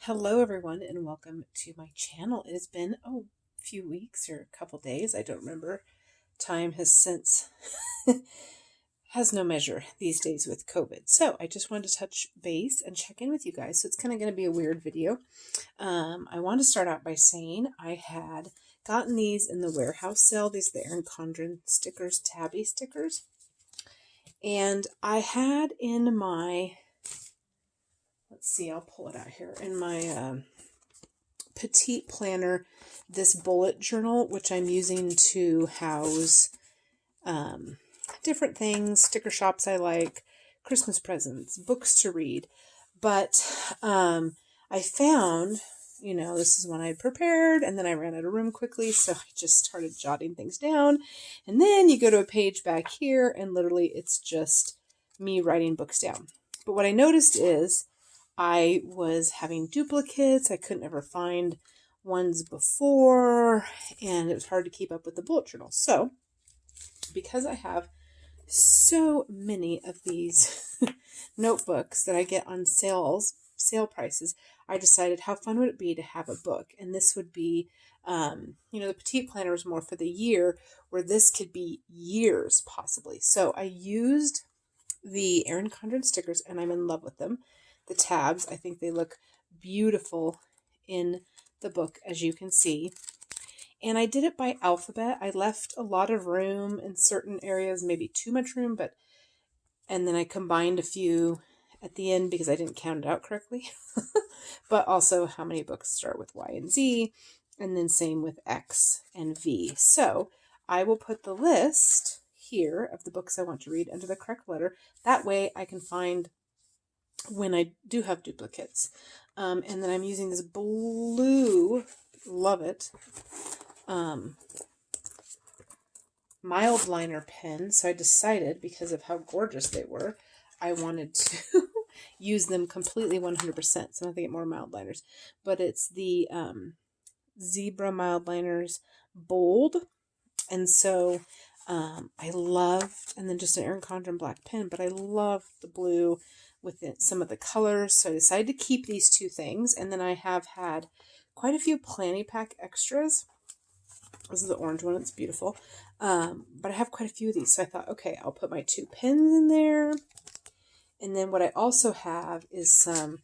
Hello everyone and welcome to my channel. It has been a few weeks or a couple days. I don't remember. Time has since has no measure these days with COVID. So I just wanted to touch base and check in with you guys. So it's kind of going to be a weird video. I want to start out by saying I had gotten these in the warehouse sale. These are the Erin Condren stickers, tabby stickers. And I had in my, let's see, I'll pull it out here, in my petite planner, this bullet journal, which I'm using to house different things, sticker shops I like, Christmas presents, books to read. But I found, this is one I'd prepared, and then I ran out of room quickly, so I just started jotting things down. And then you go to a page back here, and literally it's just me writing books down. But what I noticed is I was having duplicates. I couldn't ever find ones before, and it was hard to keep up with the bullet journal. So, because I have so many of these notebooks that I get on sale prices, I decided how fun would it be to have a book. And this would be, the petite planner is more for the year, where this could be years possibly. So I used the Erin Condren stickers, and I'm in love with them. The tabs, I think they look beautiful in the book, as you can see. And I did it by alphabet. I left a lot of room in certain areas, maybe too much room, and then I combined a few at the end because I didn't count it out correctly. But also how many books start with Y and Z, and then same with X and V. So I will put the list here of the books I want to read under the correct letter. That way I can find when I do have duplicates. And then I'm using this blue, love it, mild liner pen. So I decided, because of how gorgeous they were, I wanted to use them completely 100%. So I'm going to get more mild liners. But it's the Zebra mild liners bold. And so I loved, and then just an Erin Condren black pen, but I love the blue with some of the colors. So I decided to keep these two things. And then I have had quite a few Planny Pack extras. This is the orange one. It's beautiful. But I have quite a few of these. So I thought, okay, I'll put my two pens in there. And then what I also have is some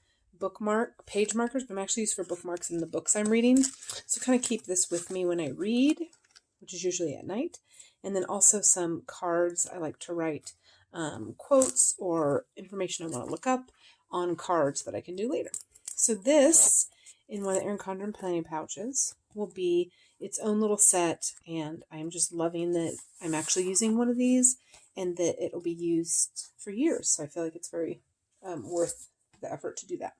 page markers, but I'm actually used for bookmarks in the books I'm reading. So kind of keep this with me when I read, which is usually at night. And then also some cards. I like to write quotes or information I want to look up on cards that I can do later. So this, in one of the Erin Condren planning pouches, will be its own little set, and I'm just loving that I'm actually using one of these and that it'll be used for years. So I feel like it's very worth the effort to do that.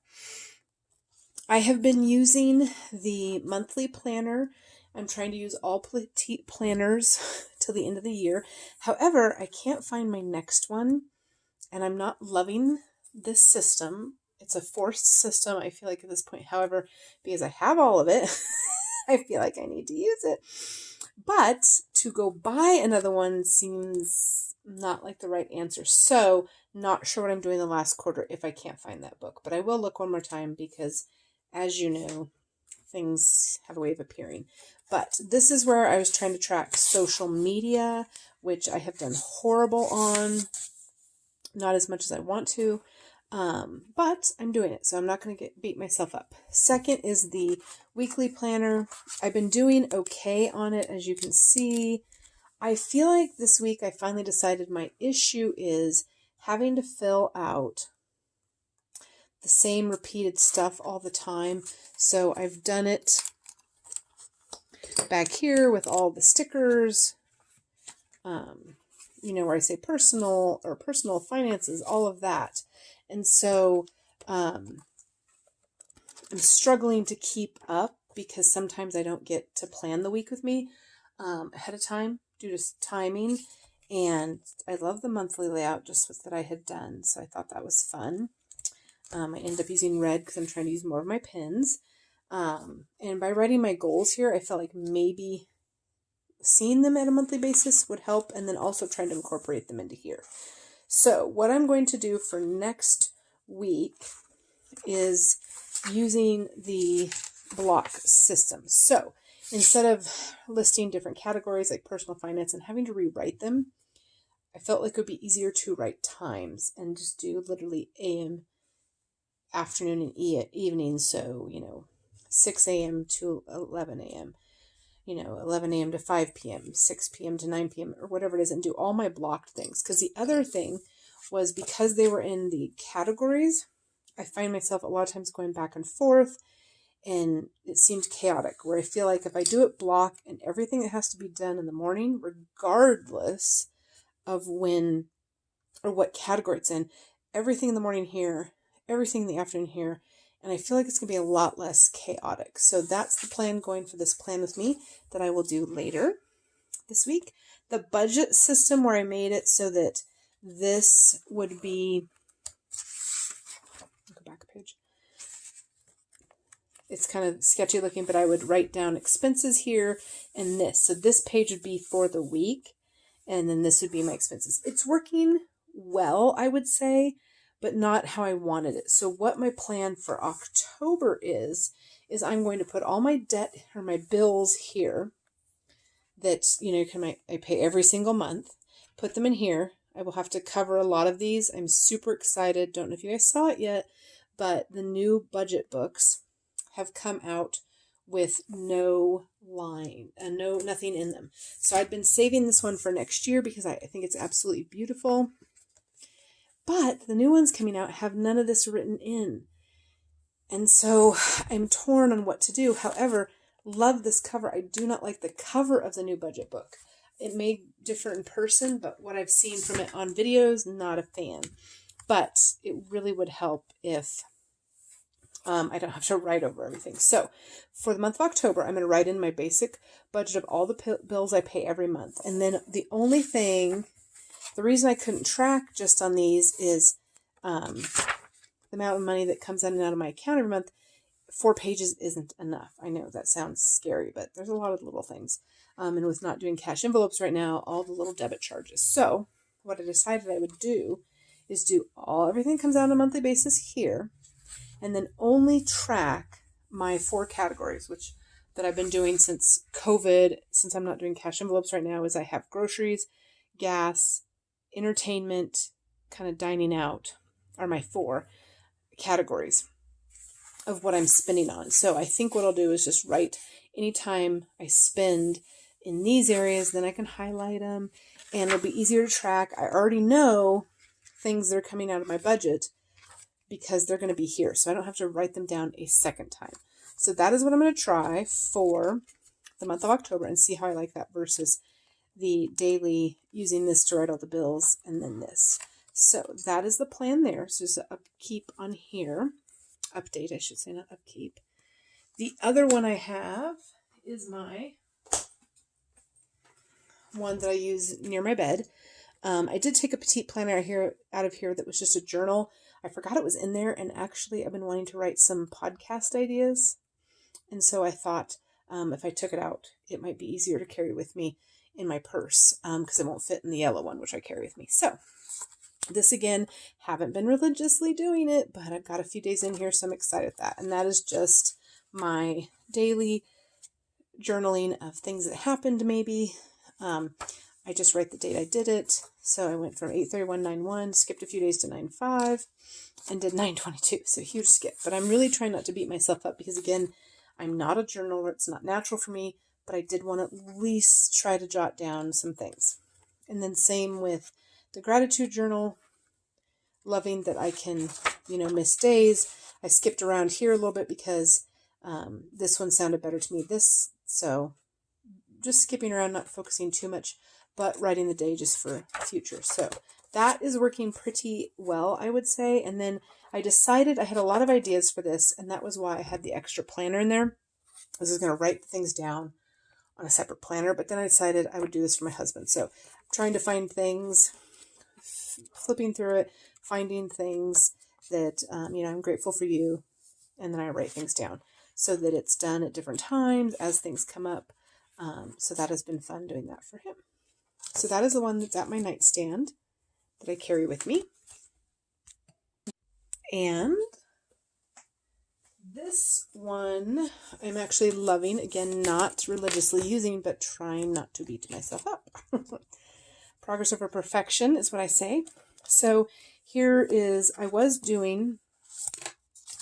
I have been using the monthly planner. I'm trying to use all petite planners till the end of the year. However, I can't find my next one, and I'm not loving this system. It's a forced system, I feel like, at this point. However, because I have all of it, I feel like I need to use it. But to go buy another one seems not like the right answer. So, not sure what I'm doing the last quarter if I can't find that book. But I will look one more time because, as you know, things have a way of appearing. But this is where I was trying to track social media, which I have done horrible on. Not as much as I want to. But I'm doing it, so I'm not going to beat myself up. Second is the weekly planner. I've been doing okay on it, as you can see. I feel like this week I finally decided my issue is having to fill out the same repeated stuff all the time. So I've done it back here with all the stickers, where I say personal or personal finances, all of that. And so I'm struggling to keep up because sometimes I don't get to plan the week with me ahead of time due to timing. And I love the monthly layout just with that I had done. So I thought that was fun. I ended up using red because I'm trying to use more of my pens. And by writing my goals here, I felt like maybe seeing them at a monthly basis would help, and then also trying to incorporate them into here. So what I'm going to do for next week is using the block system. So instead of listing different categories like personal finance and having to rewrite them, I felt like it would be easier to write times and just do literally AM, afternoon, and evening. So, 6 a.m. to 11 a.m., 11 a.m. to 5 p.m., 6 p.m. to 9 p.m., or whatever it is, and do all my blocked things. Because the other thing was, because they were in the categories, I find myself a lot of times going back and forth, and it seemed chaotic, where I feel like if I do it block and everything that has to be done in the morning, regardless of when or what category it's in, everything in the morning here, everything in the afternoon here, and I feel like it's going to be a lot less chaotic. So that's the plan going for this plan with me that I will do later this week. The budget system, where I made it so that this would be, go back a page. It's kind of sketchy looking, but I would write down expenses here and this. So this page would be for the week, and then this would be my expenses. It's working well, I would say, but not how I wanted it. So what my plan for October is I'm going to put all my debt or my bills here that, I pay every single month, put them in here. I will have to cover a lot of these. I'm super excited. Don't know if you guys saw it yet, but the new budget books have come out with no line and nothing in them. So I'd been saving this one for next year because I think it's absolutely beautiful. But the new ones coming out have none of this written in. And so I'm torn on what to do. However, love this cover. I do not like the cover of the new budget book. It may differ in person, but what I've seen from it on videos, not a fan. But it really would help if I don't have to write over everything. So for the month of October, I'm going to write in my basic budget of all the bills I pay every month. And then the reason I couldn't track just on these is the amount of money that comes in and out of my account every month. 4 pages isn't enough. I know that sounds scary, but there's a lot of little things. And with not doing cash envelopes right now, all the little debit charges. So what I decided I would do is do everything that comes out on a monthly basis here, and then only track my 4 categories, which that I've been doing since COVID, since I'm not doing cash envelopes right now, is I have groceries, gas, entertainment, kind of dining out are my 4 categories of what I'm spending on. So I think what I'll do is just write anytime I spend in these areas, then I can highlight them and it'll be easier to track. I already know things that are coming out of my budget because they're going to be here. So I don't have to write them down a second time. So that is what I'm going to try for the month of October and see how I like that versus the daily using this to write all the bills and then this. So that is the plan there. So just an upkeep on here. Update, I should say, not upkeep. The other one I have is my one that I use near my bed. I did take a petite planner out of here that was just a journal. I forgot it was in there, and actually I've been wanting to write some podcast ideas. And so I thought if I took it out, it might be easier to carry with me in my purse because it won't fit in the yellow one, which I carry with me. So this again, haven't been religiously doing it, but I've got a few days in here, so I'm excited with that. And that is just my daily journaling of things that happened maybe. I just write the date I did it. So I went from 8/31/91, skipped a few days to 9/5, and did 9/22. So huge skip. But I'm really trying not to beat myself up because, again, I'm not a journaler. It's not natural for me, but I did want to at least try to jot down some things. And then same with the gratitude journal, loving that I can, miss days. I skipped around here a little bit because this one sounded better to me. So just skipping around, not focusing too much, but writing the day just for future. So that is working pretty well, I would say. And then I decided I had a lot of ideas for this, and that was why I had the extra planner in there. I was going to write things down on a separate planner, but then I decided I would do this for my husband. So I'm trying to find things, flipping through it, finding things that, I'm grateful for you. And then I write things down so that it's done at different times as things come up. So that has been fun doing that for him. So that is the one that's at my nightstand that I carry with me. And This one I'm actually loving. Again, not religiously using, but trying not to beat myself up. Progress over perfection is what I say. So here is, I was doing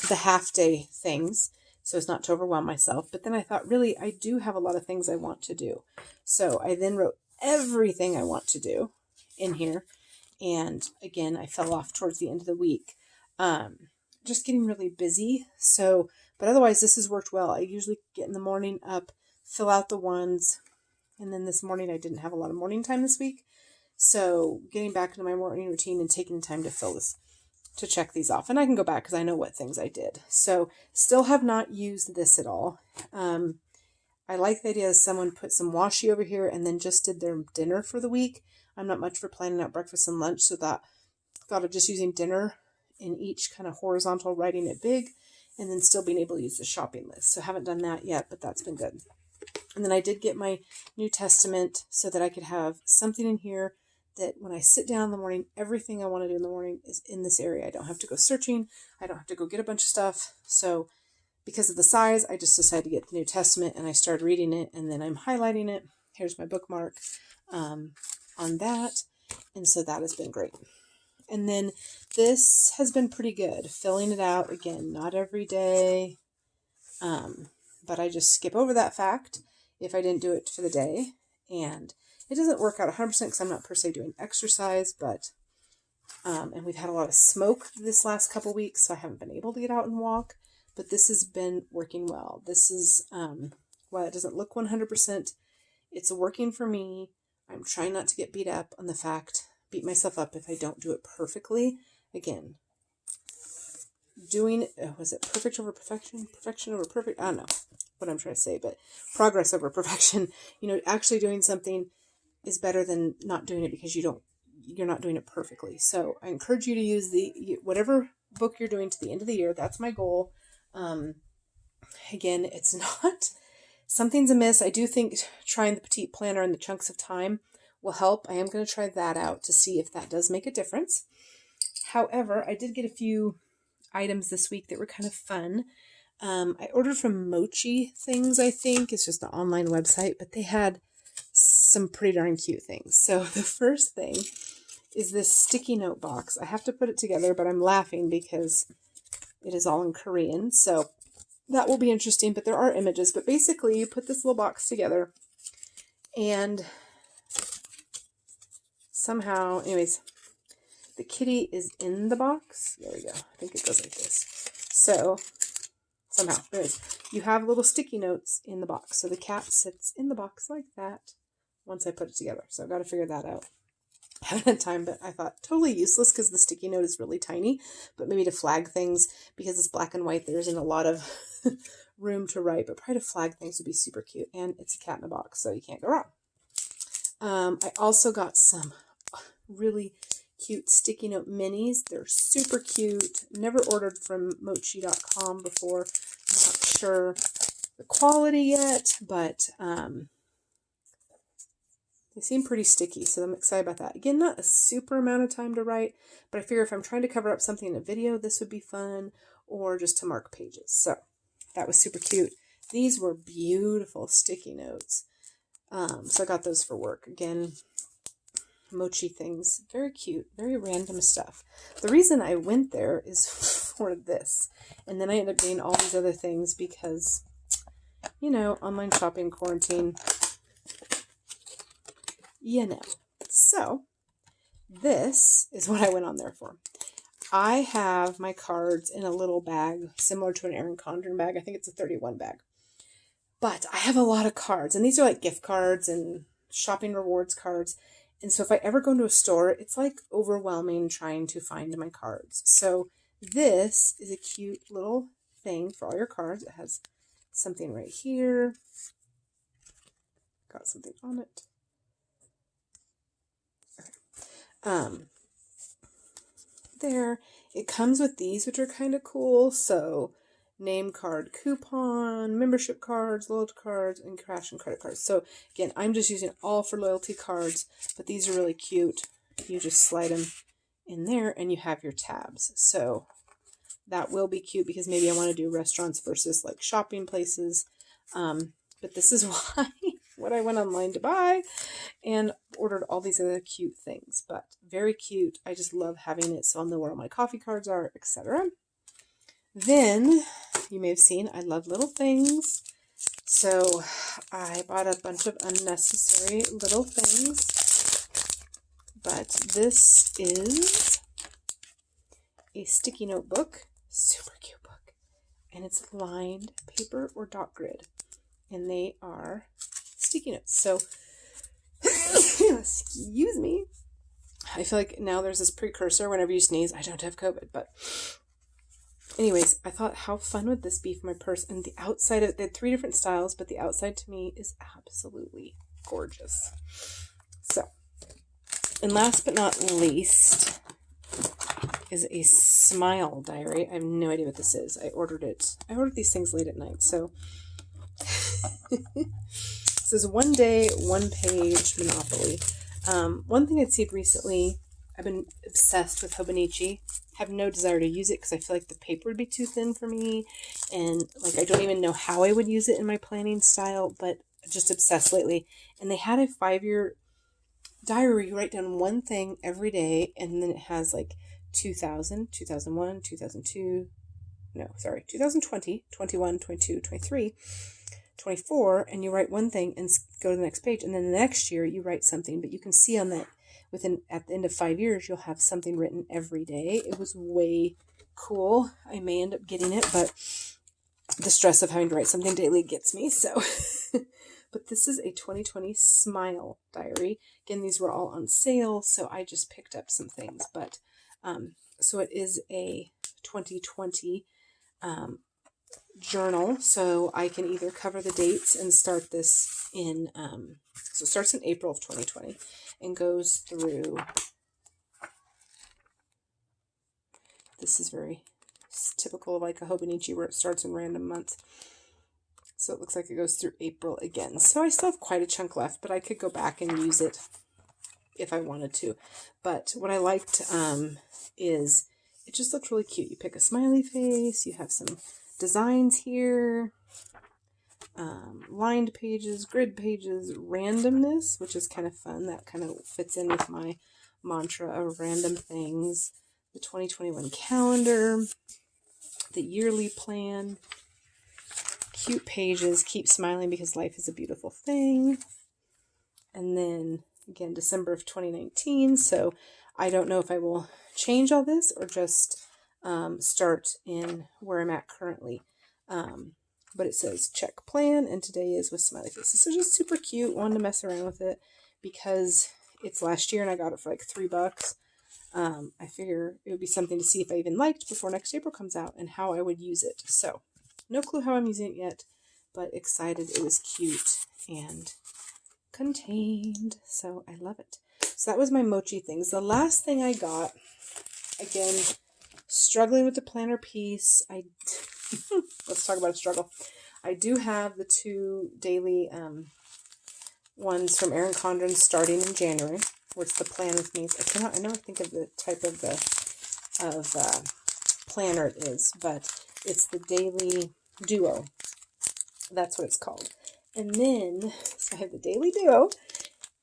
the half day things so as not to overwhelm myself. But then I thought, really, I do have a lot of things I want to do. So I then wrote everything I want to do in here. And again, I fell off towards the end of the week. Just getting really busy. So, but otherwise this has worked well. I usually get in the morning up, fill out the ones. And then this morning I didn't have a lot of morning time this week. So getting back into my morning routine and taking time to fill this, to check these off. And I can go back because I know what things I did. So still have not used this at all. I like the idea that someone put some washi over here and then just did their dinner for the week. I'm not much for planning out breakfast and lunch, so that thought of just using dinner in each kind of horizontal, writing it big, and then still being able to use the shopping list. So haven't done that yet, but that's been good. And then I did get my New Testament so that I could have something in here that when I sit down in the morning, everything I want to do in the morning is in this area. I don't have to go searching. I don't have to go get a bunch of stuff. So because of the size, I just decided to get the New Testament and I started reading it and then I'm highlighting it. Here's my bookmark on that. And so that has been great. And then this has been pretty good. Filling it out, again, not every day. But I just skip over that fact if I didn't do it for the day. And it doesn't work out 100% because I'm not per se doing exercise, but, and we've had a lot of smoke this last couple weeks, so I haven't been able to get out and walk, but this has been working well. This is, while it doesn't look 100%, it's working for me. I'm trying not to get beat myself up if I don't do it perfectly. Again, doing, was it perfect over perfection? Perfection over perfect? I don't know what I'm trying to say, but progress over perfection. Actually doing something is better than not doing it because you're not doing it perfectly. So I encourage you to use whatever book you're doing to the end of the year. That's my goal. Again, it's not, something's amiss. I do think trying the petite planner and the chunks of time will help. I am going to try that out to see if that does make a difference. However, I did get a few items this week that were kind of fun. I ordered from Mochi Things, I think. It's just an online website, but they had some pretty darn cute things. So the first thing is this sticky note box. I have to put it together, but I'm laughing because it is all in Korean. So that will be interesting, but there are images. But basically, you put this little box together and somehow, anyways, the kitty is in the box. There we go. I think it goes like this. So somehow, anyways, you have little sticky notes in the box. So the cat sits in the box like that once I put it together. So I've got to figure that out. I haven't had time, but I thought totally useless because the sticky note is really tiny, but maybe to flag things because it's black and white. There isn't a lot of room to write, but probably to flag things would be super cute. And it's a cat in a box, so you can't go wrong. I also got some really cute sticky note minis. They're super cute. Never ordered from mochi.com before. Not sure the quality yet, but they seem pretty sticky, so I'm excited about that. Again, not a super amount of time to write, but I figure if I'm trying to cover up something in a video, this would be fun, or just to mark pages. So that was super cute. These were beautiful sticky notes. So I got those for work. Again, Mochi Things, very cute, very random stuff. The reason I went there is for this, and then I ended up getting all these other things because, online shopping, quarantine, So this is what I went on there for. I have my cards in a little bag similar to an Erin Condren bag. I think it's a 31 bag. But I have a lot of cards, and these are like gift cards and shopping rewards cards. And so if I ever go into a store, it's like overwhelming trying to find my cards. So this is a cute little thing for all your cards. It has something right here. Got something on it. There. It comes with these, which are kind of cool. So name card coupon, membership cards, loyalty cards, and cash and credit cards. So again, I'm just using it all for loyalty cards, but these are really cute. You just slide them in there and you have your tabs. So that will be cute because maybe I want to do restaurants versus like shopping places. But this is why what I went online to buy and ordered all these other cute things. But very cute. I just love having it, so I'll know where all my coffee cards are, etc. Then you may have seen I love little things. So I bought a bunch of unnecessary little things. But this is a sticky note book. Super cute book. And it's lined paper or dot grid. And they are sticky notes. So, excuse me. I feel like now there's this precursor whenever you sneeze. I don't have COVID, but anyways, I thought how fun would this be for my purse? And the outside of it, they had 3 different styles, but the outside to me is absolutely gorgeous. So, and last but not least is a smile diary. I have no idea what this is. I ordered these things late at night, so this is 1 day, 1 page Monopoly. One thing I'd seen recently, I've been obsessed with Hobonichi. Have no desire to use it because I feel like the paper would be too thin for me, and like I don't even know how I would use it in my planning style, but just obsessed lately. And they had a 5-year diary where you write down one thing every day, and then it has like 2000, 2001, 2002, 2020, 21, 22, 23, 24, and you write one thing and go to the next page, and then the next year you write something, but you can see on that at the end of 5 years you'll have something written every day. It was way cool. I may end up getting it, but the stress of having to write something daily gets me, so but this is a 2020 smile diary. Again, these were all on sale, so I just picked up some things, but so it is a 2020 journal, so I can either cover the dates and start this in so it starts in April of 2020 and goes through, this is very typical of like a Hobonichi where it starts in random months, so it looks like it goes through April again. So I still have quite a chunk left, but I could go back and use it if I wanted to. But what I liked is it just looks really cute. You pick a smiley face, you have some designs here, lined pages, grid pages, randomness, which is kind of fun. That kind of fits in with my mantra of random things. The 2021 calendar, the yearly plan, cute pages, keep smiling because life is a beautiful thing. And then again, December of 2019. So I don't know if I will change all this or just start in where I'm at currently. But it says check plan, and today is with smiley faces. So just super cute. Wanted to mess around with it because it's last year and I got it for like $3. I figure it would be something to see if I even liked before next April comes out and how I would use it. So no clue how I'm using it yet, but excited. It was cute and contained, so I love it. So that was my mochi things. The last thing I got, again, struggling with the planner piece. Let's talk about a struggle. I do have the 2 daily ones from Erin Condren starting in January, which the plan with me is. I never think of the type of planner it is, but it's the Daily Duo. That's what it's called. And then, so I have the Daily Duo,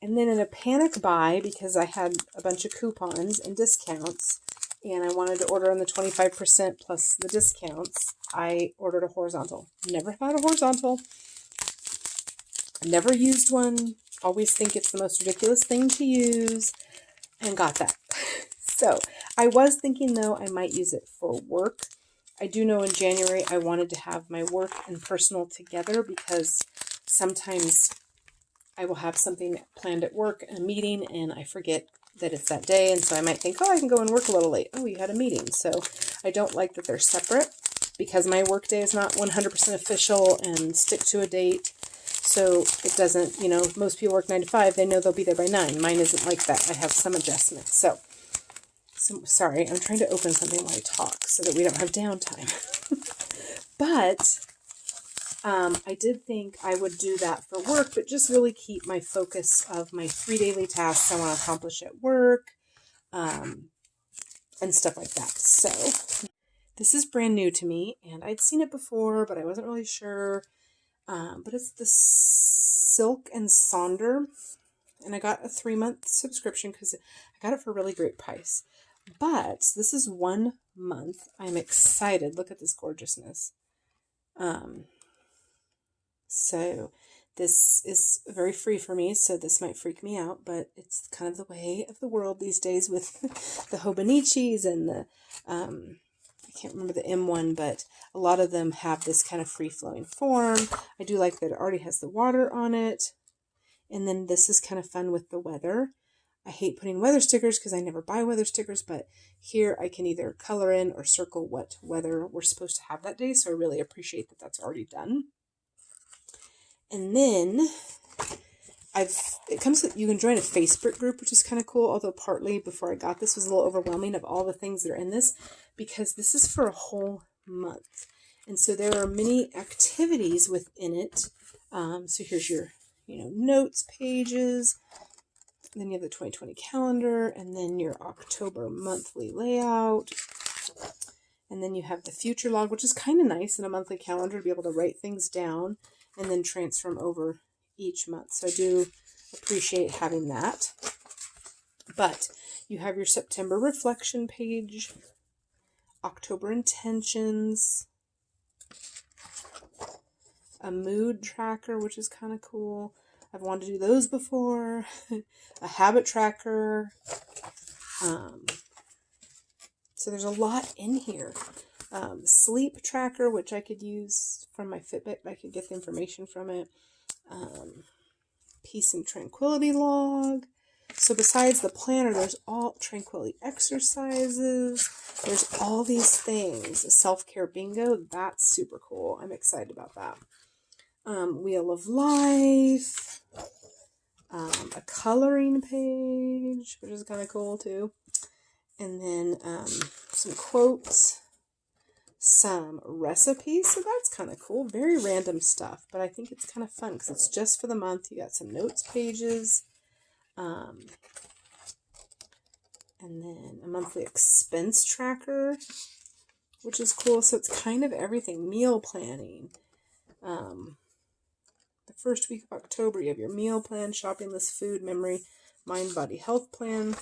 and then in a panic buy, because I had a bunch of coupons and discounts, and I wanted to order on the 25% plus the discounts, I ordered a horizontal. Never had a horizontal. Never used one. Always think it's the most ridiculous thing to use, and got that. So I was thinking, though, I might use it for work. I do know in January I wanted to have my work and personal together because sometimes I will have something planned at work, a meeting, and I forget that it's that day. And so I might think, oh, I can go and work a little late. Oh, you had a meeting. So I don't like that they're separate because my work day is not 100% official and stick to a date. So it doesn't, most people work 9 to 5. They know they'll be there by 9. Mine isn't like that. I have some adjustments. So sorry, I'm trying to open something while I talk so that we don't have downtime. But I did think I would do that for work, but just really keep my focus of my 3 daily tasks I want to accomplish at work and stuff like that. So This is brand new to me, and I'd seen it before, but I wasn't really sure. But it's the Silk and Sonder, and I got a 3-month subscription because I got it for a really great price. But this is 1 month. I'm excited. Look at this gorgeousness. So this is very free for me, so this might freak me out, but it's kind of the way of the world these days with the Hobonichis and the, I can't remember the M1, but a lot of them have this kind of free-flowing form. I do like that it already has the water on it. And then this is kind of fun with the weather. I hate putting weather stickers because I never buy weather stickers, but here I can either color in or circle what weather we're supposed to have that day, so I really appreciate that that's already done. And then it comes with, you can join a Facebook group, which is kind of cool, although partly before I got this was a little overwhelming of all the things that are in this, because this is for a whole month. And so there are many activities within it. So here's your, notes pages. And then you have the 2020 calendar, and then your October monthly layout. And then you have the future log, which is kind of nice in a monthly calendar to be able to write things down and then transfer them over each month. So I do appreciate having that. But you have your September reflection page, October intentions, a mood tracker, which is kind of cool. I've wanted to do those before. A habit tracker. So there's a lot in here. Sleep tracker, which I could use from my Fitbit. I could get the information from it. Peace and tranquility log. So besides the planner, there's all tranquility exercises. There's all these things. A self-care bingo. That's super cool. I'm excited about that. Wheel of Life. A coloring page, which is kind of cool too. And then some quotes. Some recipes, so that's kind of cool. Very random stuff, but I think it's kind of fun because it's just for the month. You got some notes pages, and then a monthly expense tracker, which is cool. So it's kind of everything. Meal planning. The first week of October, you have your meal plan, shopping list, food, memory, mind, body, health plan.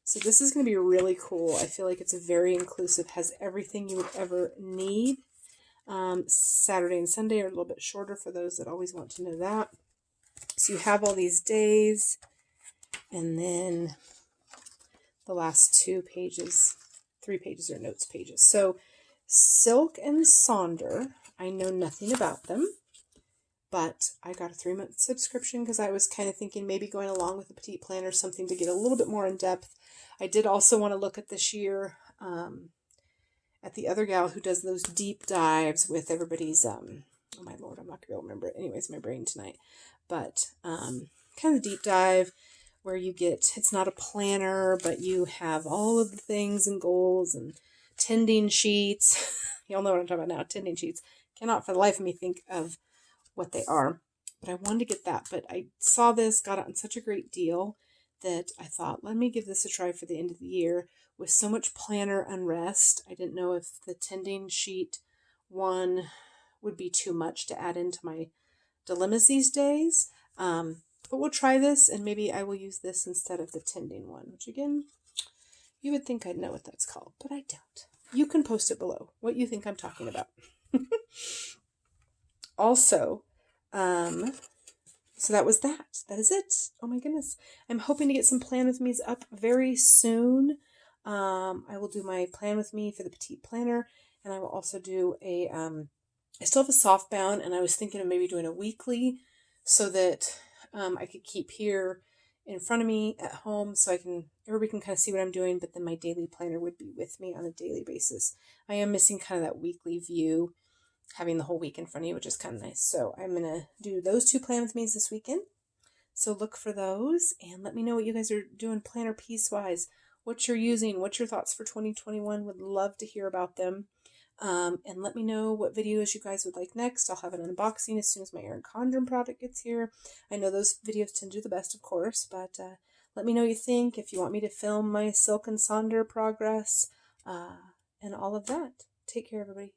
So this is going to be really cool. I feel like it's very inclusive, has everything you would ever need. Saturday and Sunday are a little bit shorter for those that always want to know that. So you have all these days, and then the last 3 pages are notes pages. So Silk and Sonder, I know nothing about them, but I got a 3-month subscription because I was kind of thinking maybe going along with the Petite Planner, something to get a little bit more in depth. I did also want to look at this year at the other gal who does those deep dives with everybody's, oh my Lord, I'm not going to be able to remember it. Anyways, my brain tonight. But kind of deep dive where you get, it's not a planner, but you have all of the things and goals and tending sheets. Y'all know what I'm talking about now, tending sheets. Cannot for the life of me think of what they are, but I wanted to get that. But I saw this, got it on such a great deal that I thought, let me give this a try for the end of the year. With so much planner unrest, I didn't know if the tending sheet one would be too much to add into my dilemmas these days. But we'll try this, and maybe I will use this instead of the tending one, which again, you would think I'd know what that's called, but I don't. You can post it below what you think I'm talking about. Also, so that was that. That is it. Oh my goodness. I'm hoping to get some Plan With Me's up very soon. I will do my Plan With Me for the Petite Planner, and I will also do I still have a soft bound, and I was thinking of maybe doing a weekly so that I could keep here in front of me at home so everybody can kind of see what I'm doing, but then my daily planner would be with me on a daily basis. I am missing kind of that weekly view, having the whole week in front of you, which is kind of nice. So I'm going to do those 2 Plan With Me's this weekend. So look for those and let me know what you guys are doing planner piece-wise, what you're using, what's your thoughts for 2021. Would love to hear about them. And let me know what videos you guys would like next. I'll have an unboxing as soon as my Erin Condren product gets here. I know those videos tend to do the best, of course, but let me know what you think. If you want me to film my Silk and Sonder progress, and all of that. Take care, everybody.